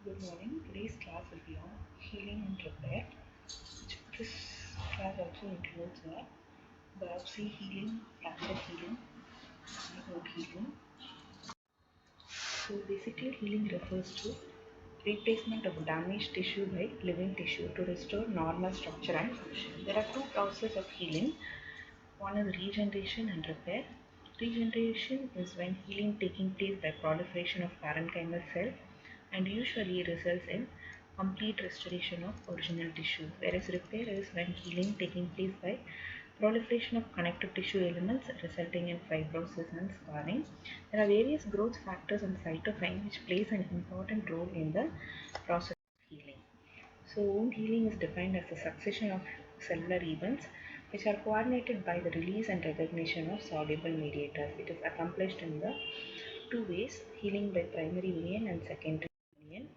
Good morning. Today's class will be on healing and repair. This class also includes biopsy healing, fracture healing, and wound healing. So basically, healing refers to replacement of damaged tissue by living tissue to restore normal structure and function. There are two processes of healing. One is regeneration and repair. Regeneration is when healing taking place by proliferation of parenchymal cells and usually results in complete restoration of original tissue, whereas repair is when healing taking place by proliferation of connective tissue elements resulting in fibrosis and scarring. There are various growth factors and cytokine which plays an important role in the process of healing. So wound healing is defined as a succession of cellular events which are coordinated by the release and recognition of soluble mediators. It is accomplished in the two ways: healing by primary union and secondary union.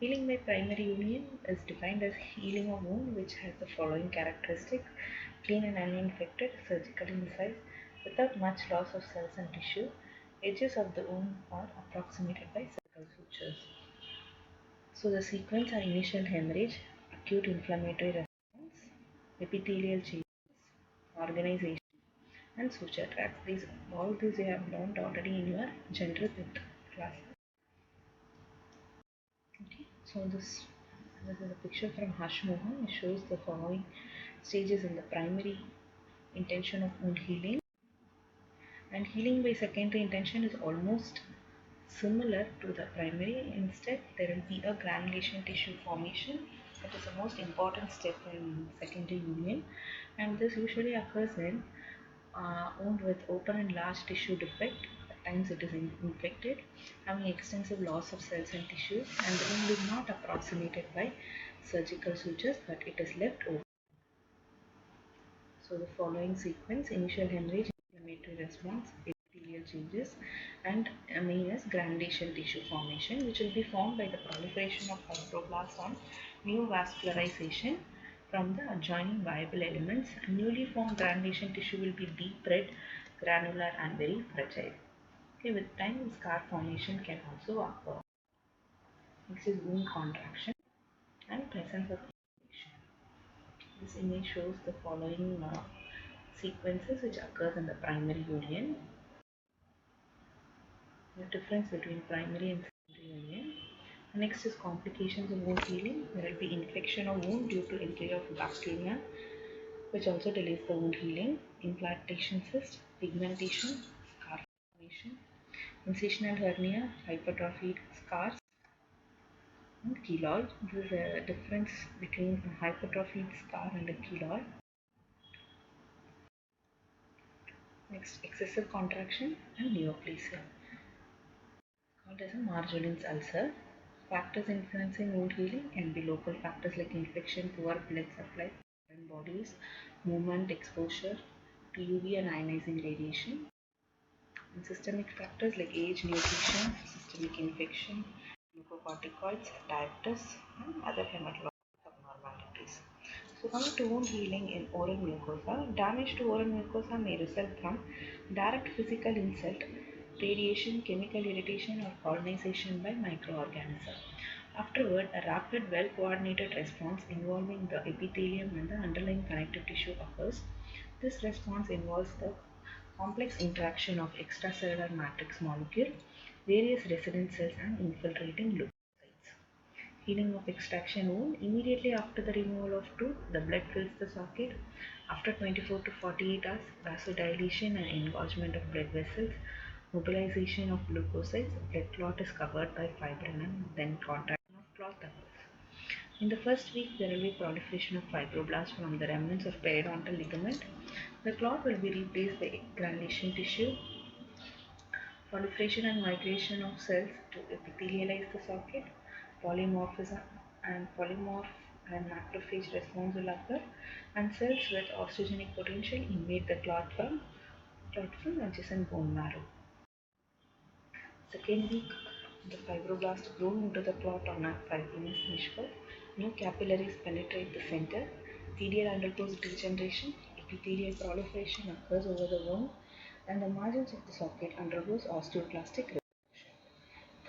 Healing by primary union is defined as healing of wound which has the following characteristics: clean and uninfected, surgical incise, without much loss of cells and tissue. Edges of the wound are approximated by surgical sutures. So the sequence are initial hemorrhage, acute inflammatory response, epithelial changes, organization, and suture tracts. All these you have learned already in your general class. Okay, so this is a picture from Harsh Mohan. It shows the following stages in the primary intention of wound healing, and healing by secondary intention is almost similar to the primary. Instead, there will be a granulation tissue formation. That is the most important step in secondary union, and this usually occurs in wound with open and large tissue defect. At times it is infected, having extensive loss of cells and tissues, and the wound is not approximated by surgical sutures, but it is left open. So the following sequence: initial hemorrhage, inflammatory response, epithelial changes, and main is granulation tissue formation, which will be formed by the proliferation of fibroblasts on neovascularization from the adjoining viable elements. Newly formed granulation tissue will be deep red, granular, and very fragile. Okay, with time, scar formation can also occur. Next is wound contraction and presence of inflammation. This image shows the following sequences which occurs in the primary union. The difference between primary and secondary union. Next is complications of wound healing. There will be infection of wound due to entry of bacteria, which also delays the wound healing. Implantation cyst, pigmentation, scar formation, incisional hernia, hypertrophied scars, and keloid. This is a difference between a hypertrophied scar and a keloid. Next, excessive contraction and neoplasia, called as a Marjolin's ulcer. Factors influencing wound healing can be local factors like infection, poor blood supply, foreign bodies, movement, exposure to UV and ionizing radiation, and systemic factors like age, nutrition, systemic infection, glucocorticoids, diabetes, and other hematologic abnormalities. So coming to wound healing in oral mucosa, damage to oral mucosa may result from direct physical insult, radiation, chemical irritation, or colonization by microorganisms. Afterward, a rapid, well-coordinated response involving the epithelium and the underlying connective tissue occurs. This response involves the complex interaction of extracellular matrix molecule, various resident cells, and infiltrating leukocytes. Healing of extraction wound. Immediately after the removal of tooth, the blood fills the socket. After 24 to 48 hours, vasodilation and engorgement of blood vessels, mobilization of leukocytes, blood clot is covered by fibrin, and then contraction of clot occurs. In the first week, there will be proliferation of fibroblasts from the remnants of periodontal ligament. The clot will be replaced by granulation tissue. Proliferation and migration of cells to epithelialize the socket. Polymorphism and polymorph and macrophage response will occur, and cells with osteogenic potential invade the clot from adjacent bone marrow. Second week, the fibroblasts grow into the clot on a fibrinous mesh. New capillaries penetrate the center. PDL undergoes degeneration. Epithelial proliferation occurs over the wound, and the margins of the socket undergoes osteoclastic resorption.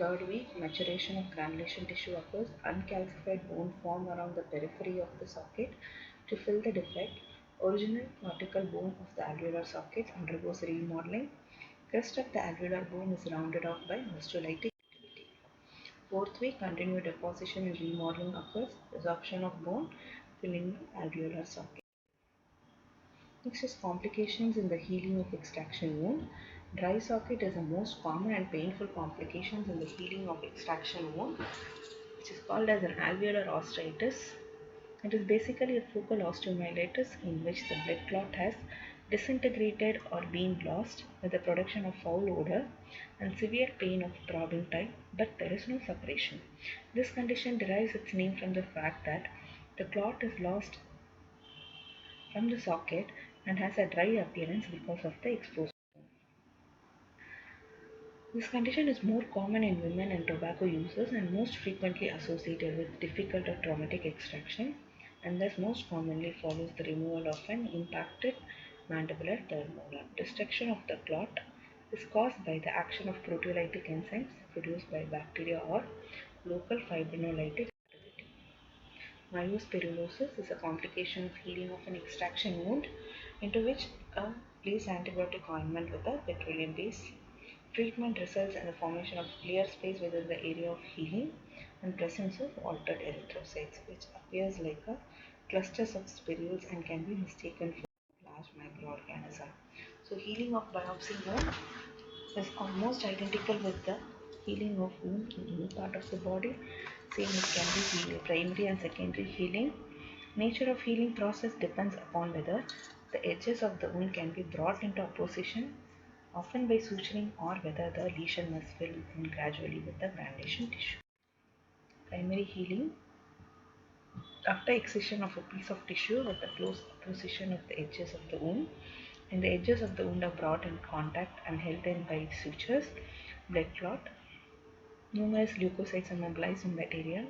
Third week, maturation of granulation tissue occurs. Uncalcified bone form around the periphery of the socket to fill the defect. Original cortical bone of the alveolar socket undergoes remodeling. Crest of the alveolar bone is rounded off by osteolytic activity. Fourth week, continued deposition and remodeling occurs. Resorption of bone filling the alveolar socket. Next is complications in the healing of extraction wound. Dry socket is the most common and painful complications in the healing of extraction wound, which is called as an alveolar osteitis. It is basically a focal osteomyelitis in which the blood clot has disintegrated or been lost with the production of foul odor and severe pain of throbbing type, but there is no separation. This condition derives its name from the fact that the clot is lost from the socket and has a dry appearance because of the exposed. This condition is more common in women and tobacco users and most frequently associated with difficult or traumatic extraction, and thus most commonly follows the removal of an impacted mandibular third molar. Destruction of the clot is caused by the action of proteolytic enzymes produced by bacteria or local fibrinolytic activity. Myospherulosis is a complication of healing of an extraction wound into which a place antibiotic ointment with a petroleum base. Treatment results in the formation of clear space within the area of healing and presence of altered erythrocytes, which appears like a clusters of spirules and can be mistaken for large microorganism. So healing of biopsy wound is almost identical with the healing of wound in any part of the body. Same, it can be primary and secondary healing. Nature of healing process depends upon whether the edges of the wound can be brought into opposition, often by suturing, or whether the lesion must fill in gradually with the granulation tissue. Primary healing. After excision of a piece of tissue with the close opposition of the edges of the wound, and the edges of the wound are brought in contact and held in by sutures, blood clot, numerous leukocytes are mobilized in that area.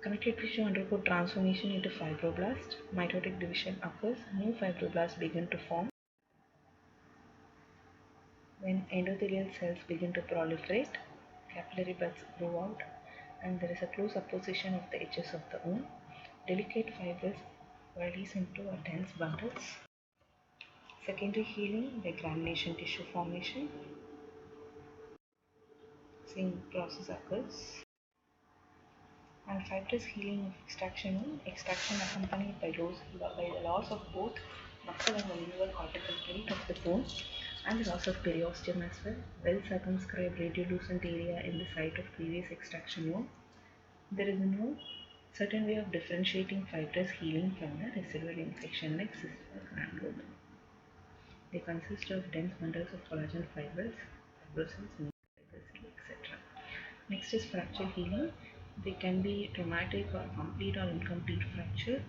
Connective tissue undergo transformation into fibroblast. Mitotic division occurs. New fibroblasts begin to form. When endothelial cells begin to proliferate, capillary buds grow out, and there is a close opposition of the edges of the wound. Delicate fibers release into a dense bundles. Secondary healing by granulation tissue formation. Same process occurs. And fibrous healing of extraction wound. Extraction accompanied by the loss of both muscle and the linear cortical plate of the bone, and the loss of periosteum as well. Well circumscribed radiolucent area in the site of previous extraction wound. There is no certain way of differentiating fibrous healing from the residual infection like cyst or granuloma. They consist of dense bundles of collagen fibers, fibrosins, etc. Next is fracture healing. They can be traumatic or complete or incomplete fracture,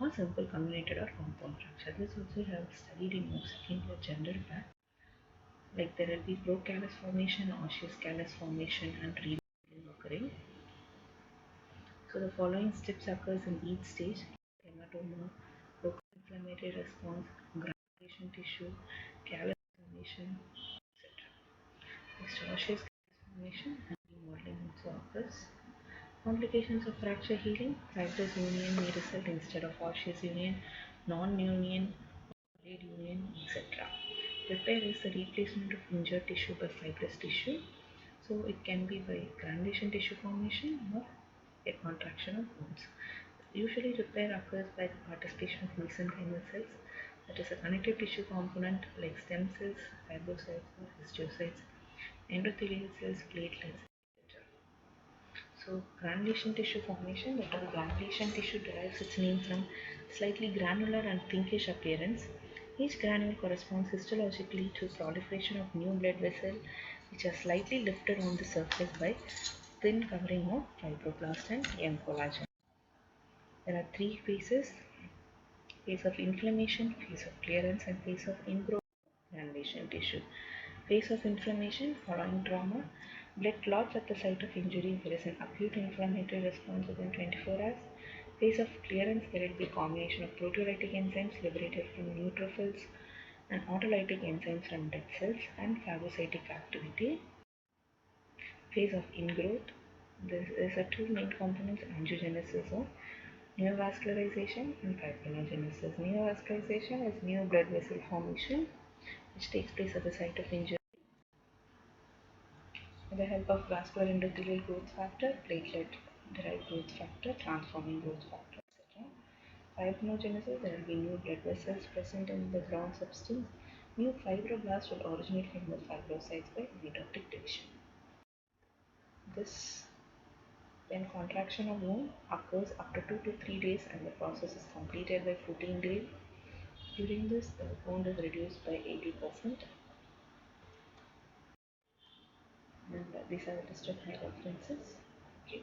or simple comminuted or compound fracture. This also have studied in Mexican or general back. Like there will be procallus formation, osseous callus formation, and remodeling occurring. So the following steps occurs in each stage: hematoma, local inflammatory response, granulation tissue, callus formation, etc. Next, osseous callus formation and remodeling also occurs. Complications of fracture healing: fibrous union may result instead of osseous union, non-union, delayed union, etc. Repair is the replacement of injured tissue by fibrous tissue. So it can be by granulation tissue formation or a contraction of bones. Usually repair occurs by the participation of mesenchymal cells, that is a connective tissue component like stem cells, fibrocytes or histiocytes, endothelial cells, platelets, etc. So granulation tissue formation, the term granulation tissue derives its name from slightly granular and pinkish appearance. Each granule corresponds histologically to proliferation of new blood vessels which are slightly lifted on the surface by thin covering of fibroblast and young collagen. There are three phases: phase of inflammation, phase of clearance, and phase of ingrowth of granulation tissue. Phase of inflammation following trauma. Blood clots at the site of injury. There is an acute inflammatory response within 24 hours. Phase of clearance, there will be a combination of proteolytic enzymes liberated from neutrophils and autolytic enzymes from dead cells and phagocytic activity. phase of ingrowth. There are two main components: angiogenesis or neovascularization and fibrinogenesis. Neovascularization is new blood vessel formation which takes place at the site of injury with the help of vascular endothelial growth factor, platelet derived growth factor, transforming growth factor, etc. Fibrinogenesis, there will be new blood vessels present in the ground substance. New fibroblasts will originate from the fibrocytes by mitotic division. This when contraction of wound occurs after 2 to 3 days and the process is completed by 14 days. During this, the wound is reduced by 80%. And these are the list of my references. Okay.